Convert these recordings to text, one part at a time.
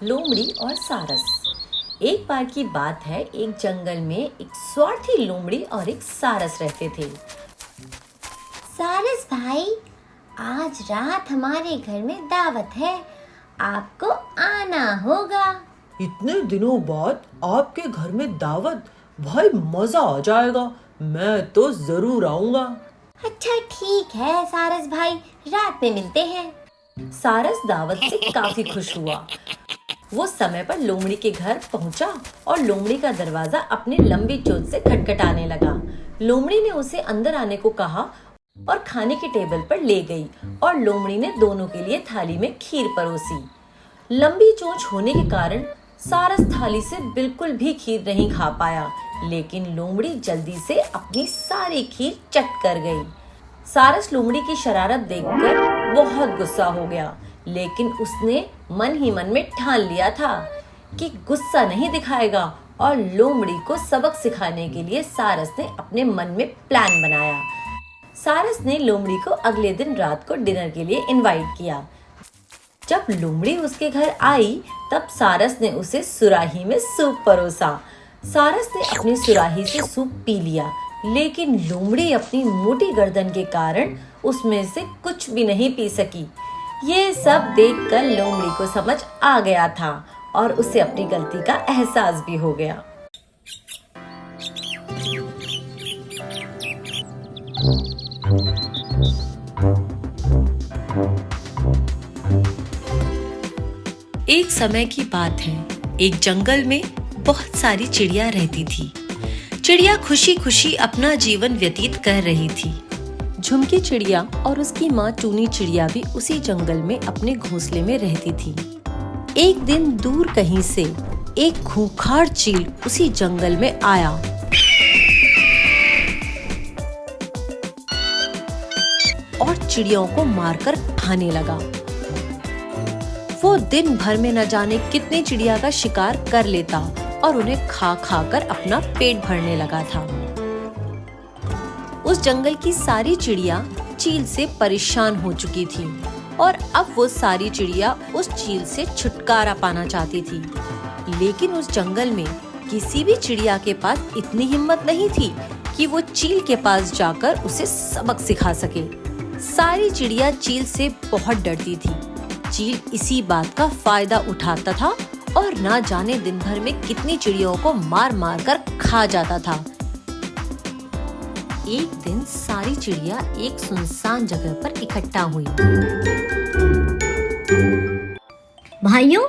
लोमड़ी और सारस। एक बार की बात है, एक जंगल में एक स्वार्थी लोमड़ी और एक सारस रहते थे। सारस भाई, आज रात हमारे घर में दावत है, आपको आना होगा। इतने दिनों बाद आपके घर में दावत, भाई मजा आ जाएगा। मैं तो जरूर आऊंगा। अच्छा ठीक है सारस भाई, रात में मिलते हैं। सारस दावत से काफी खुश हुआ। वो समय पर लोमड़ी के घर पहुंचा और लोमड़ी का दरवाजा अपनी लंबी चोंच से खटखटाने लगा। लोमड़ी ने उसे अंदर आने को कहा और खाने के टेबल पर ले गई और लोमड़ी ने दोनों के लिए थाली में खीर परोसी। लंबी चोंच होने के कारण सारस थाली से बिल्कुल भी खीर नहीं खा पाया, लेकिन लोमड़ी जल्दी से अपनी सारी खीर चट कर गई। सारस लोमड़ी की शरारत देखकर बहुत गुस्सा हो गया, लेकिन उसने मन ही मन में ठान लिया था कि गुस्सा नहीं दिखाएगा और लोमड़ी को सबक सिखाने के लिए सारस ने अपने मन में प्लान बनाया। सारस ने लोमड़ी को अगले दिन रात को डिनर के लिए इनवाइट किया। जब लोमड़ी उसके घर आई, तब सारस ने उसे सुराही में सूप परोसा। सारस ने अपनी सुराही से सूप पी लिया, लेकिन लोमड़ी अपनी मोटी गर्दन के कारण उसमें से कुछ भी नहीं पी सकी। ये सब देखकर लोमड़ी को समझ आ गया था और उसे अपनी गलती का एहसास भी हो गया। एक समय की बात है, एक जंगल में बहुत सारी चिड़िया रहती थी। चिड़िया खुशी खुशी अपना जीवन व्यतीत कर रही थी। झुमकी चिड़िया और उसकी माँ चूनी चिड़िया भी उसी जंगल में अपने घोंसले में रहती थी। एक दिन दूर कहीं से एक खूंखार चील उसी जंगल में आया और चिड़ियों को मारकर खाने लगा। वो दिन भर में न जाने कितने चिड़िया का शिकार कर लेता और उन्हें खा खा कर अपना पेट भरने लगा था। उस जंगल की सारी चिड़िया चील से परेशान हो चुकी थी और अब वो सारी चिड़िया उस चील से छुटकारा पाना चाहती थी, लेकिन उस जंगल में किसी भी चिड़िया के पास इतनी हिम्मत नहीं थी कि वो चील के पास जाकर उसे सबक सिखा सके। सारी चिड़िया चील से बहुत डरती थी। चील इसी बात का फायदा उठाता था और ना जाने दिन भर में कितनी चिड़ियों को मार मार कर खा जाता था। एक दिन सारी चिड़िया एक सुनसान जगह पर इकट्ठा हुई। भाइयों,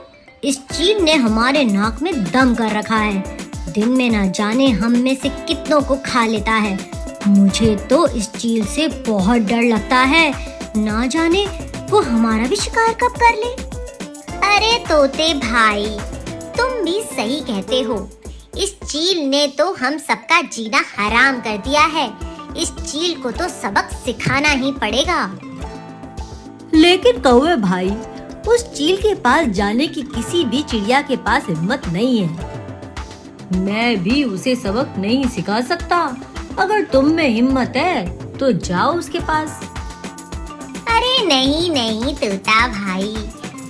इस चील ने हमारे नाक में दम कर रखा है। दिन में ना जाने हम में से कितनों को खा लेता है। मुझे तो इस चील से बहुत डर लगता है, ना जाने वो हमारा भी शिकार कब कर ले। अरे तोते भाई, तुम भी सही कहते हो। इस चील ने तो हम सबका जीना हराम कर दिया है। इस चील को तो सबक सिखाना ही पड़ेगा। लेकिन कौवे भाई, उस चील के पास जाने की किसी भी चिड़िया के पास हिम्मत नहीं है। मैं भी उसे सबक नहीं सिखा सकता। अगर तुम में हिम्मत है तो जाओ उसके पास। अरे नहीं नहीं तोता भाई,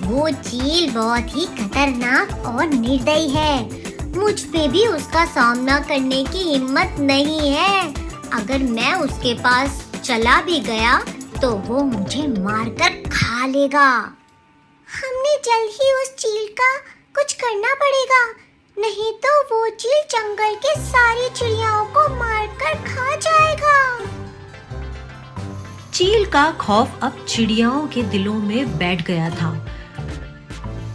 वो चील बहुत ही खतरनाक और निर्दयी है। मुझ पे भी उसका सामना करने की हिम्मत नहीं है। अगर मैं उसके पास चला भी गया तो वो मुझे मारकर खा लेगा। हमने जल्द ही उस चील का कुछ करना पड़ेगा, नहीं तो वो चील जंगल के सारी चिड़ियाओं को मारकर खा जाएगा। चील का खौफ अब चिड़ियाओं के दिलों में बैठ गया था।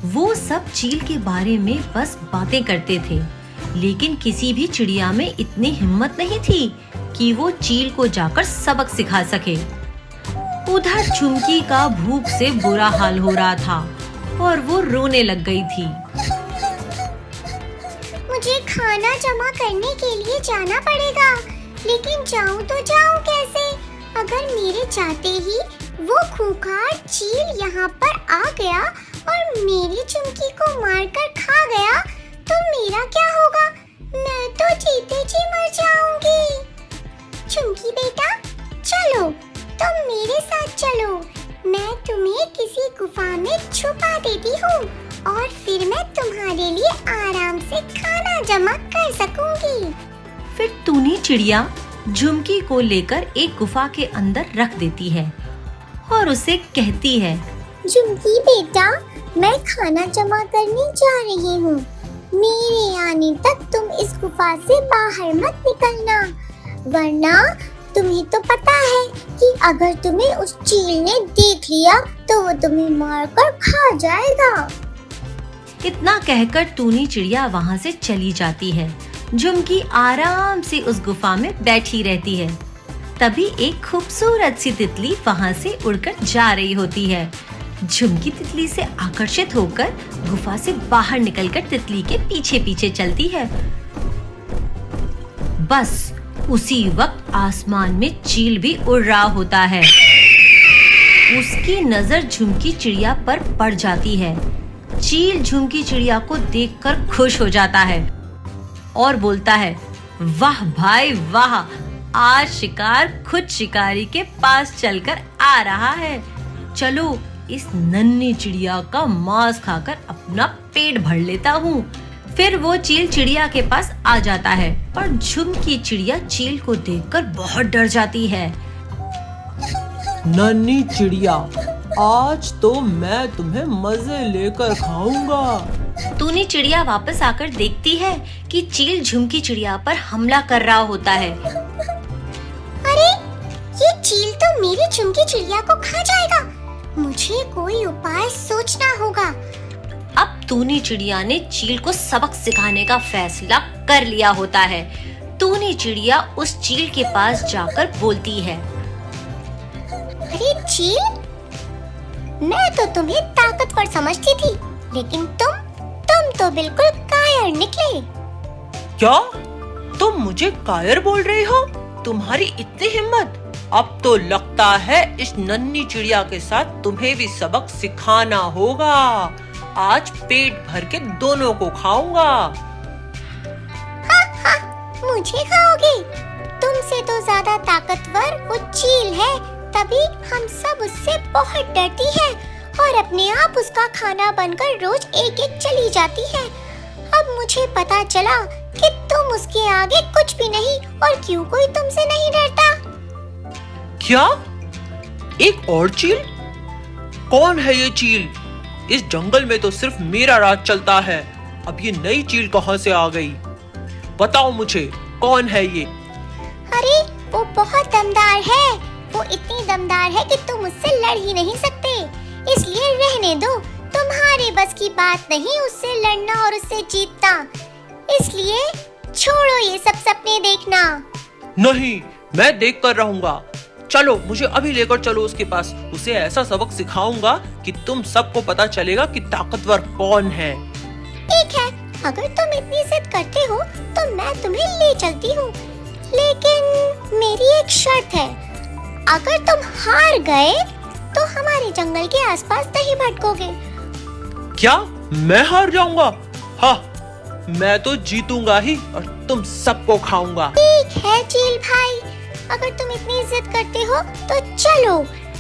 वो सब चील के बारे में बस बातें करते थे, लेकिन किसी भी चिड़िया में इतनी हिम्मत नहीं थी कि वो चील को जाकर सबक सिखा सके। उधर झुमकी का भूख से बुरा हाल हो रहा था और वो रोने लग गई थी। मुझे खाना जमा करने के लिए जाना पड़ेगा, लेकिन जाऊं तो जाऊं कैसे? अगर मेरे जाते ही वो खूंखार चील यहाँ पर आ गया और मेरी झुमकी को मारकर खा गया तो मेरा क्या होगा? मैं तो जीते जी मर जाऊंगी। झुमकी बेटा, चलो तुम मेरे साथ चलो। मैं तुम्हें किसी गुफा में छुपा देती हूँ और फिर मैं तुम्हारे लिए आराम से खाना जमा कर सकूंगी। फिर टूनी चिड़िया झुमकी को लेकर एक गुफा के अंदर रख देती है और उसे कहती है, झुमकी बेटा, मैं खाना जमा करने जा रही हूँ। मेरे आने तक तुम इस गुफा से बाहर मत निकलना, वरना तुम्हें तो पता है कि अगर तुम्हें उस चील ने देख लिया तो वो तुम्हें मारकर खा जाएगा। इतना कहकर टूनी चिड़िया वहाँ से चली जाती है। झुमकी आराम से उस गुफा में बैठी रहती है। तभी एक खूबसूरत सी तितली वहाँ से उड़कर जा रही होती है। झुमकी तितली से आकर्षित होकर गुफा से बाहर निकलकर तितली के पीछे पीछे चलती है। बस उसी वक्त आसमान में चील भी उड़ रहा होता है। उसकी नजर झुमकी चिड़िया पर पड़ जाती है। चील झुमकी चिड़िया को देखकर खुश हो जाता है और बोलता है, वाह भाई वाह, आज शिकार खुद शिकारी के पास चलकर आ रहा है। चलो इस नन्ही चिड़िया का मांस खाकर अपना पेट भर लेता हूँ। फिर वो चील चिड़िया के पास आ जाता है पर झुमकी चिड़िया चील को देखकर बहुत डर जाती है। नन्ही चिड़िया, आज तो मैं तुम्हें मजे लेकर खाऊंगा। टूनी चिड़िया वापस आकर देखती है कि चील झुमकी चिड़िया पर हमला कर रहा होता है। अरे, ये चील तो मेरी झुमकी चिड़िया को खा जाएगा। मुझे कोई उपाय सोचना होगा। अब टूनी चिड़िया ने चील को सबक सिखाने का फैसला कर लिया होता है। टूनी चिड़िया उस चील के पास जाकर बोलती है, अरे चील, मैं तो तुम्हें ताकतवर समझती थी, लेकिन तुम तो बिल्कुल कायर निकले। क्या तुम मुझे कायर बोल रही हो? तुम्हारी इतनी हिम्मत! अब तो लगता है इस नन्ही चिड़िया के साथ तुम्हें भी सबक सिखाना होगा। आज पेट भर के दोनों को खाऊंगा। मुझे खाओगे? तुमसे तो ज्यादा ताकतवर वो चील है, तभी हम सब उससे बहुत डरती है और अपने आप उसका खाना बनकर रोज एक एक चली जाती है। अब मुझे पता चला कि तुम उसके आगे कुछ भी नहीं और क्यों कोई तुमसे नहीं डरता। क्या? एक और चील? कौन है ये चील? इस जंगल में तो सिर्फ मेरा राज चलता है। अब ये नई चील कहाँ से आ गई? बताओ मुझे, कौन है ये? अरे वो बहुत दमदार है। वो इतनी दमदार है कि तुम उससे लड़ ही नहीं सकते। इसलिए रहने दो, तुम्हारे बस की बात नहीं उससे लड़ना और उससे जीतना। इसलिए छोड़ो ये सब सपने देखना। नहीं, मैं देख कर रहूंगा। चलो, मुझे अभी लेकर चलो उसके पास। उसे ऐसा सबक सिखाऊंगा कि तुम सबको पता चलेगा कि ताकतवर कौन है। ठीक है, अगर तुम इतनी जिद करते हो तो मैं तुम्हें ले चलती हूँ, लेकिन मेरी एक शर्त है। अगर तुम हार गए तो हमारे जंगल के आसपास नहीं भटकोगे। क्या मैं हार जाऊंगा? हाँ, मैं तो जीतूंगा ही और तुम सबको खाऊंगा। ठीक है चील भाई, अगर तुम इतनी जिद करते हो तो चलो।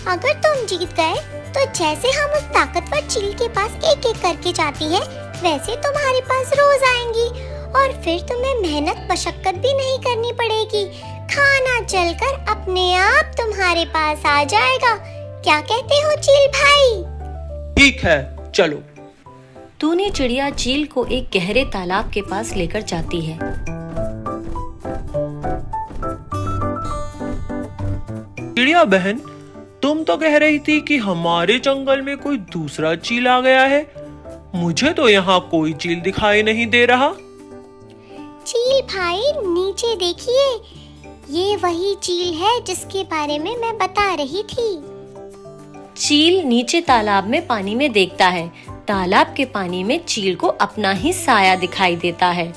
अगर तुम जीत गए तो जैसे हम उस ताकतवर चील के पास एक एक करके जाती है, वैसे तुम्हारे पास रोज आएंगी और फिर तुम्हें मेहनत मशक्कत भी नहीं करनी पड़ेगी। खाना चलकर अपने आप तुम्हारे पास आ जाएगा। क्या कहते हो चील भाई? ठीक है, चलो। टूनी चिड़िया चील को एक गहरे तालाब के पास लेकर जाती है। चिड़िया बहन, तुम तो कह रही थी कि हमारे जंगल में कोई दूसरा चील आ गया है। मुझे तो यहाँ कोई चील दिखाई नहीं दे रहा। चील भाई, नीचे देखिए, ये वही चील है जिसके बारे में मैं बता रही थी। चील नीचे तालाब में पानी में देखता है। तालाब के पानी में चील को अपना ही साया दिखाई देता है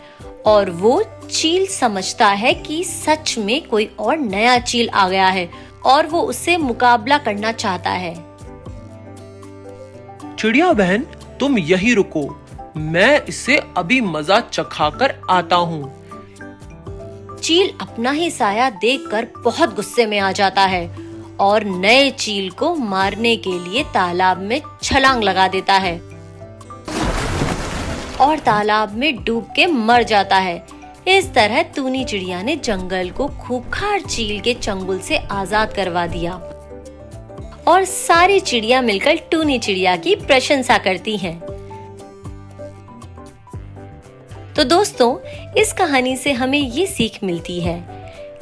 और वो चील समझता है कि सच में कोई और नया चील आ गया है और वो उससे मुकाबला करना चाहता है। चिड़िया बहन, तुम यहीं रुको, मैं इसे अभी मजा चखाकर आता हूँ। चील अपना ही साया देखकर बहुत गुस्से में आ जाता है और नए चील को मारने के लिए तालाब में छलांग लगा देता है। और तालाब में डूब के मर जाता है। इस तरह टूनी चिड़िया ने जंगल को खूंखार चील के चंगुल से आजाद करवा दिया और सारी चिड़िया मिलकर टूनी चिड़िया की प्रशंसा करती हैं। तो दोस्तों, इस कहानी से हमें ये सीख मिलती है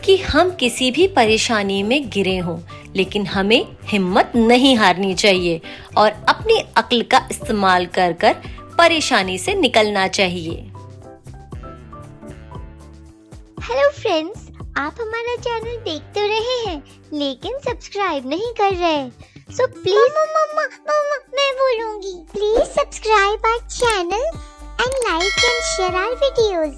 कि हम किसी भी परेशानी में गिरे हों, लेकिन हमें हिम्मत नहीं हारनी चाहिए और अपनी अक्ल का इस्तेमाल कर कर परेशानी से निकलना चाहिए। हेलो फ्रेंड्स, आप हमारा चैनल देख तो रहे हैं लेकिन सब्सक्राइब नहीं कर रहे, सो प्लीज मम्मा मैं बोलूंगी, please subscribe our channel and like and share our videos.